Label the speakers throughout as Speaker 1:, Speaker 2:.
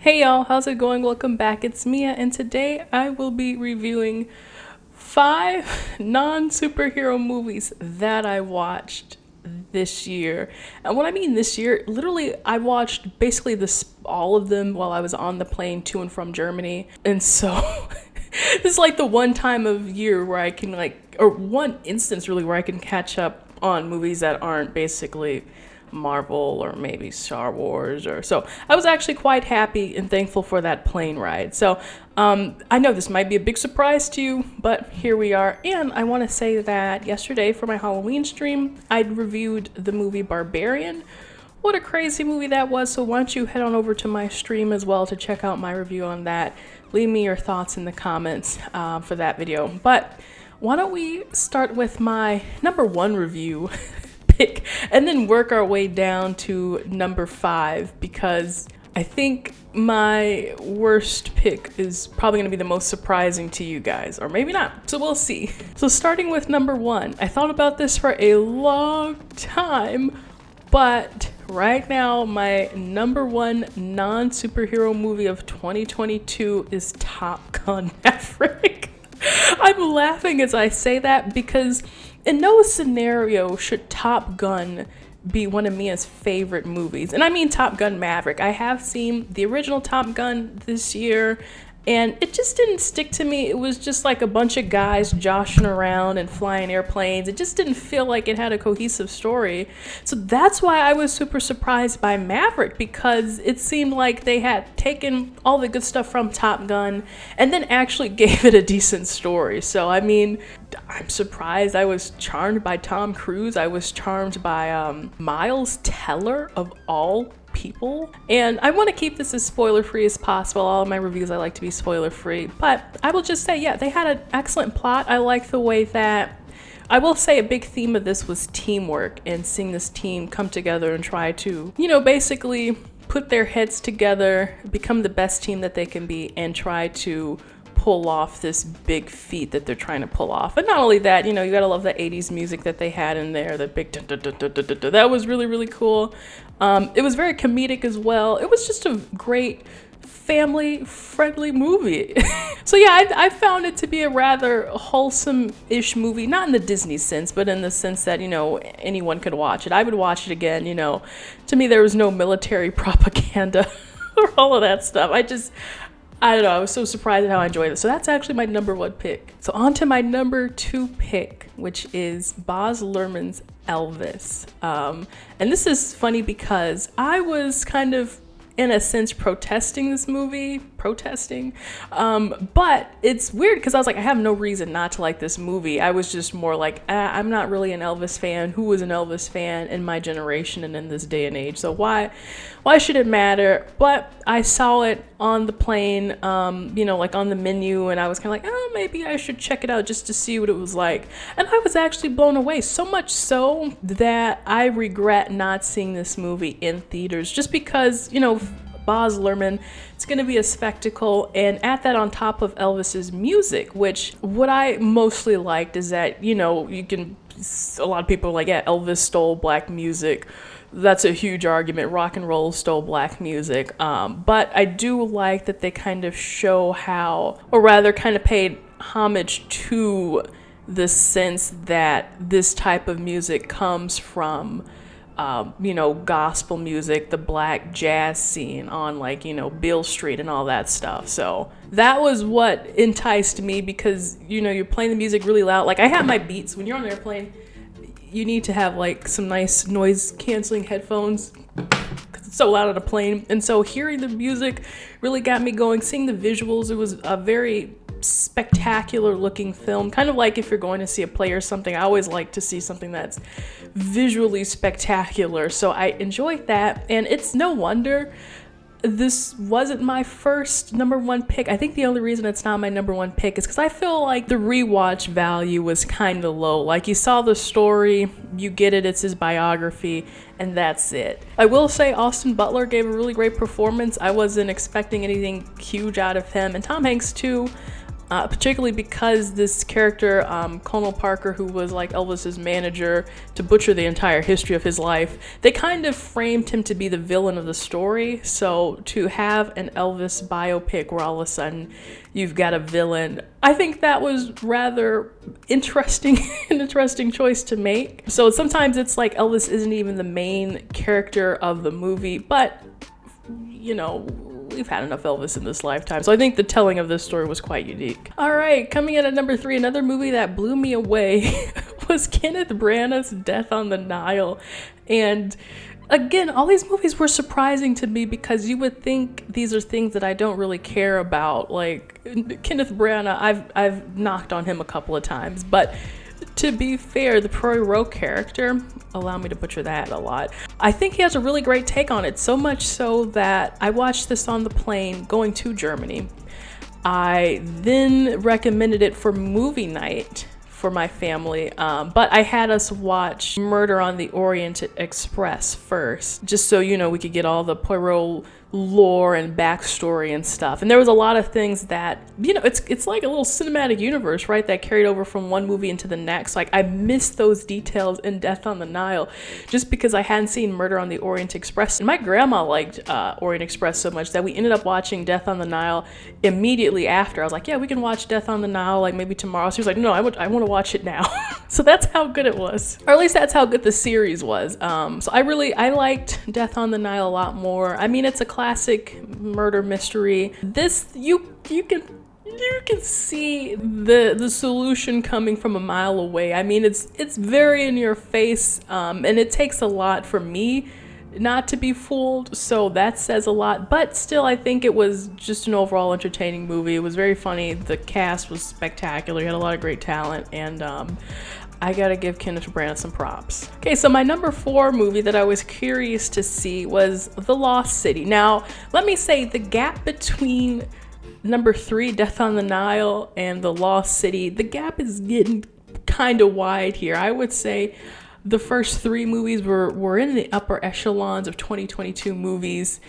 Speaker 1: Hey y'all, how's it going? Welcome back. It's Mia, and today I will be reviewing 5 non-superhero movies that I watched this year. And what I mean this year, literally I watched basically all of them while I was on the plane to and from Germany. And so this is like the one time of year where I can or one instance really where I can catch up on movies that aren't basically Marvel or maybe Star Wars or so. I was actually quite happy and thankful for that plane ride. So I know this might be a big surprise to you, but here we are. And I want to say that yesterday for my Halloween stream, I reviewed the movie Barbarian. What a crazy movie that was. So why don't you head on over to my stream as well to check out my review on that. Leave me your thoughts in the comments for that video. But why don't we start with my number 1 review pick and then work our way down to number 5, because I think my worst pick is probably going to be the most surprising to you guys, or maybe not, so we'll see. So starting with number 1, I thought about this for a long time, but right now my number 1 non-superhero movie of 2022 is Top Gun Maverick. I'm laughing as I say that because in no scenario should Top Gun be one of Mia's favorite movies. And I mean Top Gun Maverick. I have seen the original Top Gun this year, and it just didn't stick to me. It was just like a bunch of guys joshing around and flying airplanes. It just didn't feel like it had a cohesive story. So that's why I was super surprised by Maverick, because it seemed like they had taken all the good stuff from Top Gun and then actually gave it a decent story. So I mean, I'm surprised. I was charmed by Tom Cruise. I was charmed by Miles Teller of all people. And I want to keep this as spoiler free as possible. All of my reviews I like to be spoiler free, but I will just say, yeah, they had an excellent plot. I like the way that, I will say a big theme of this was teamwork and seeing this team come together and try to, basically put their heads together, become the best team that they can be, and try to pull off this big feat that they're trying to pull off. And not only that, you gotta love the 80s music that they had in there, the big that was really, really cool. It was very comedic as well. It was just a great family-friendly movie. So yeah, I found it to be a rather wholesome-ish movie, not in the Disney sense, but in the sense that, anyone could watch it. I would watch it again, To me, there was no military propaganda or all of that stuff. I don't know, I was so surprised at how I enjoyed it. So that's actually my number 1 pick. So on to my number 2 pick, which is Baz Luhrmann's Elvis. And this is funny because I was kind of, in a sense, protesting this movie. But it's weird because I was like, I have no reason not to like this movie. I was just more like, I'm not really an Elvis fan. Who was an Elvis fan in my generation and in this day and age? So why should it matter? But I saw it on the plane, like on the menu, and I was kind of like, oh, maybe I should check it out just to see what it was like. And I was actually blown away, so much so that I regret not seeing this movie in theaters, just because, Baz Luhrmann, it's going to be a spectacle, and add that on top of Elvis's music, which what I mostly liked is that, a lot of people are like, yeah, Elvis stole black music. That's a huge argument. Rock and roll stole black music. But I do like that they kind of show how, or rather kind of paid homage to the sense that this type of music comes from gospel music, the black jazz scene on Beale Street and all that stuff. So that was what enticed me, because, you're playing the music really loud. Like, I have my Beats. When you're on an airplane, you need to have some nice noise canceling headphones because it's so loud on a plane. And so hearing the music really got me going. Seeing the visuals, it was a very spectacular looking film, kind of like if you're going to see a play or something. I always like to see something that's visually spectacular, so I enjoyed that. And it's no wonder this wasn't my first number 1 pick. I think the only reason it's not my number 1 pick is because I feel like the rewatch value was kind of low. Like, you saw the story, you get it, it's his biography, and that's it. I will say Austin Butler gave a really great performance. I wasn't expecting anything huge out of him, and Tom Hanks too. particularly because this character, Colonel Parker, who was like Elvis's manager to butcher the entire history of his life, they kind of framed him to be the villain of the story. So to have an Elvis biopic where all of a sudden you've got a villain, I think that was rather interesting, an interesting choice to make. So sometimes it's like Elvis isn't even the main character of the movie, but you know, we've had enough Elvis in this lifetime. So I think the telling of this story was quite unique. All right, coming in at number 3, another movie that blew me away was Kenneth Branagh's Death on the Nile. And again, all these movies were surprising to me because you would think these are things that I don't really care about. Like Kenneth Branagh, I've knocked on him a couple of times, but to be fair, the Poirot character, allow me to butcher that a lot, I think he has a really great take on it, so much so that I watched this on the plane going to Germany. I then recommended it for movie night for my family, but I had us watch Murder on the Orient Express first, just so you know we could get all the Poirot lore and backstory and stuff. And there was a lot of things that, you know, it's like a little cinematic universe, right, that carried over from one movie into the next. Like I missed those details in Death on the Nile just because I hadn't seen Murder on the Orient Express. And my grandma liked Orient Express so much that we ended up watching Death on the Nile immediately after. I was like, yeah, we can watch Death on the Nile like maybe tomorrow. She was like, no, I want to watch it now. So that's how good it was, or at least that's how good the series was. So I liked Death on the Nile a lot more. I mean, it's a classic murder mystery. This you can see the solution coming from a mile away. I mean, it's very in your face, and it takes a lot for me not to be fooled, so that says a lot. But still, I think it was just an overall entertaining movie. It was very funny. The cast was spectacular. He had a lot of great talent, and I gotta give Kenneth Branagh some props. Okay, so my number 4 movie that I was curious to see was The Lost City. Now, let me say the gap between number 3, Death on the Nile, and The Lost City, the gap is getting kind of wide here. I would say the first 3 movies were in the upper echelons of 2022 movies.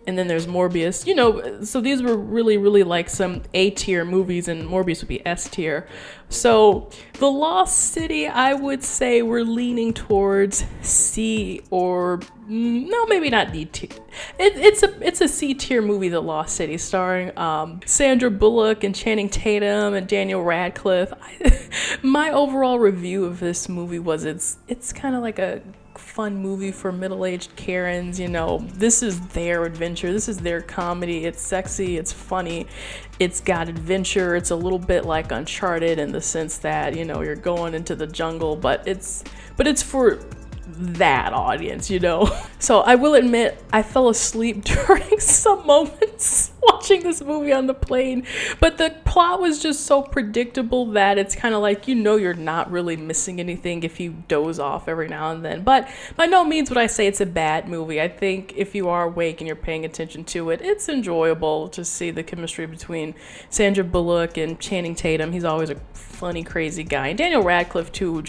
Speaker 1: And then there's Morbius, you know, so these were really, really like some A-tier movies, and Morbius would be S-tier. So The Lost City, I would say we're leaning towards C, or no, maybe not D tier. It's a C-tier movie, The Lost City, starring Sandra Bullock and Channing Tatum and Daniel Radcliffe. My overall review of this movie was it's kind of like a fun movie for middle-aged Karens. You know, this is their adventure, this is their comedy. It's sexy, it's funny, it's got adventure. It's a little bit like Uncharted in the sense that, you know, you're going into the jungle, but it's for that audience, you know. So I will admit I fell asleep during some moments watching this movie on the plane, but the plot was just so predictable that it's kind of like, you know, you're not really missing anything if you doze off every now and then. But by no means would I say it's a bad movie. I think if you are awake and you're paying attention to it, it's enjoyable to see the chemistry between Sandra Bullock and Channing Tatum. He's always a funny, crazy guy. And Daniel Radcliffe too,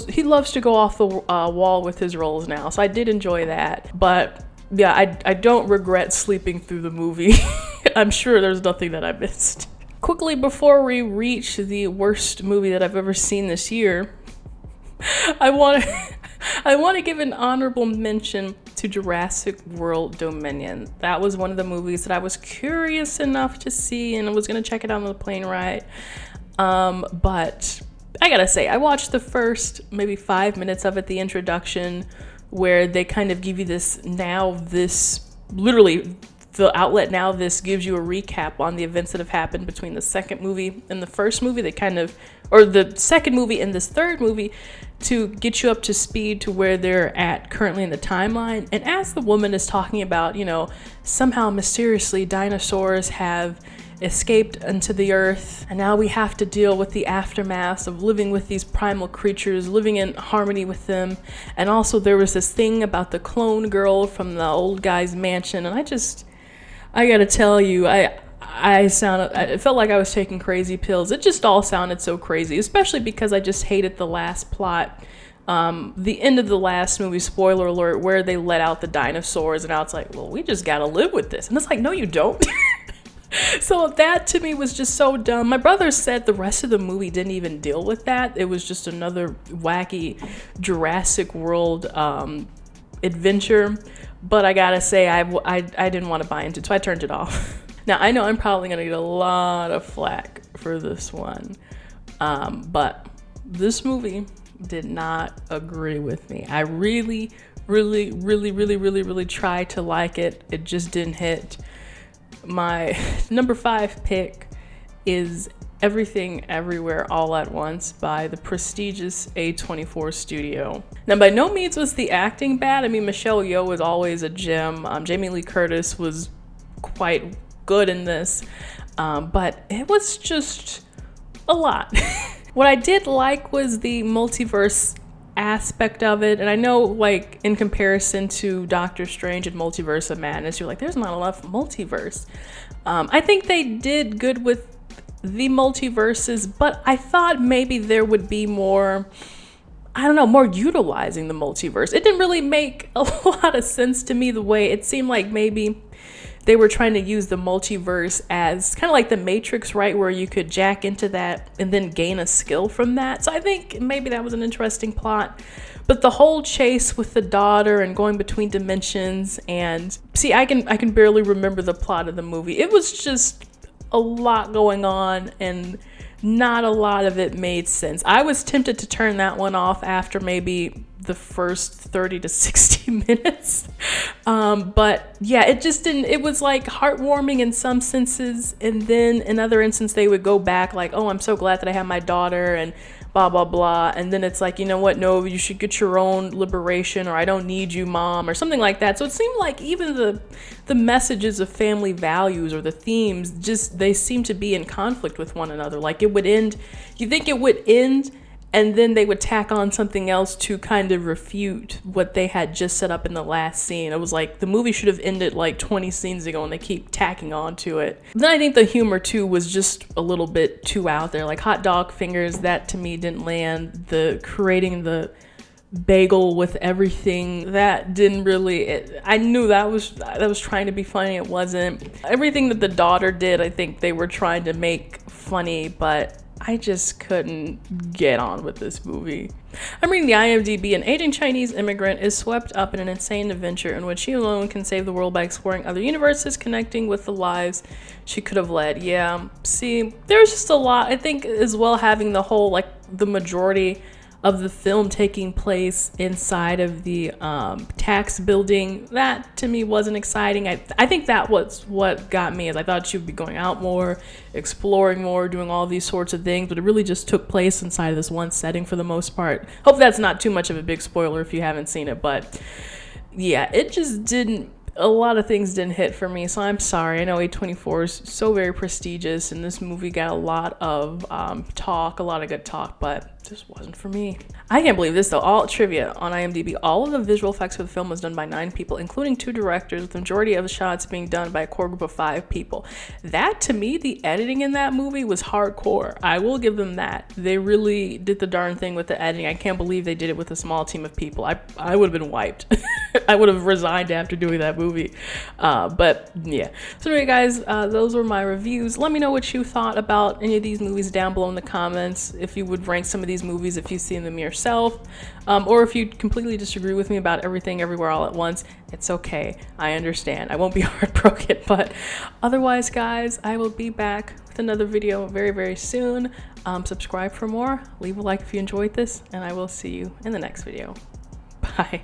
Speaker 1: he loves to go off the wall with his roles now. So I did enjoy that. But yeah, I don't regret sleeping through the movie. I'm sure there's nothing that I missed. Quickly, before we reach the worst movie that I've ever seen this year, I want to give an honorable mention to Jurassic World Dominion. That was one of the movies that I was curious enough to see, and I was going to check it out on the plane ride. But I gotta say, I watched the first maybe 5 minutes of it, the introduction, where they kind of give you literally the outlet Now This gives you a recap on the events that have happened between the second movie and the first movie. Or the second movie and this third movie, to get you up to speed to where they're at currently in the timeline. And as the woman is talking about, you know, somehow mysteriously dinosaurs have escaped into the earth, and now we have to deal with the aftermath of living with these primal creatures, living in harmony with them. And also there was this thing about the clone girl from the old guy's mansion, and I gotta tell you, it felt like I was taking crazy pills. It just all sounded so crazy, especially because I just hated the last plot. The end of the last movie, spoiler alert, where they let out the dinosaurs, and now it's like, well, we just gotta live with this. And it's like, no, you don't. So that to me was just so dumb. My brother said the rest of the movie didn't even deal with that. It was just another wacky Jurassic World adventure. But I gotta say, I didn't want to buy into it, so I turned it off. Now, I know I'm probably gonna get a lot of flack for this one, but this movie did not agree with me. I really tried to like it. It just didn't hit. My number 5 pick is Everything Everywhere All at Once by the prestigious A24 studio. Now, by no means was the acting bad. I mean, Michelle Yeoh was always a gem. Jamie Lee Curtis was quite good in this, but it was just a lot. What I did like was the multiverse aspect of it, and I know, like, in comparison to Doctor Strange and Multiverse of Madness, you're like, there's not enough multiverse. I think they did good with the multiverses, but I thought maybe there would be more, I don't know, more utilizing the multiverse. It didn't really make a lot of sense to me, the way it seemed like maybe they were trying to use the multiverse as kind of like the Matrix, right? Where you could jack into that and then gain a skill from that. So I think maybe that was an interesting plot. But the whole chase with the daughter and going between dimensions, and see, I can barely remember the plot of the movie. It was just a lot going on, and not a lot of it made sense. I was tempted to turn that one off after maybe the first 30 to 60 minutes. But yeah, it just didn't, it was like heartwarming in some senses, and then in other instances they would go back like, oh, I'm so glad that I have my daughter and blah blah blah, and then it's like, you know what, no, you should get your own liberation, or I don't need you, mom, or something like that. So it seemed like even the messages of family values or the themes, just they seem to be in conflict with one another. Like it would end, you think it would end, and then they would tack on something else to kind of refute what they had just set up in the last scene. It was like the movie should have ended like 20 scenes ago, and they keep tacking on to it. Then I think the humor too was just a little bit too out there. Like hot dog fingers, that to me didn't land. The creating the bagel with everything, that didn't really, I knew that was trying to be funny. It wasn't. Everything that the daughter did, I think they were trying to make funny, but I just couldn't get on with this movie. I'm reading the IMDb. An aging Chinese immigrant is swept up in an insane adventure in which she alone can save the world by exploring other universes, connecting with the lives she could have led. Yeah, see, there's just a lot. I think as well, having the whole, like, the majority of the film taking place inside of the tax building, that to me wasn't exciting. I think that was what got me, is I thought she would be going out more, exploring more, doing all these sorts of things, but it really just took place inside of this one setting for the most part. Hope that's not too much of a big spoiler if you haven't seen it, but yeah, it just didn't, a lot of things didn't hit for me, so I'm sorry. I know A24 is so very prestigious, and this movie got a lot of talk, a lot of good talk, but just wasn't for me. I can't believe this though. All trivia on IMDb, all of the visual effects for the film was done by 9 people, including 2 directors, with the majority of the shots being done by a core group of 5 people. That, to me, the editing in that movie was hardcore. I will give them that. They really did the darn thing with the editing. I can't believe they did it with a small team of people. I would have been wiped. I would have resigned after doing that movie. But yeah. So anyway, guys, those were my reviews. Let me know what you thought about any of these movies down below in the comments. If you would rank some of these movies, if you've seen them yourself, or if you completely disagree with me about Everything Everywhere All at Once, it's okay. I understand. I won't be heartbroken, but otherwise, guys, I will be back with another video very, very soon. Subscribe for more, leave a like if you enjoyed this, and I will see you in the next video. Bye.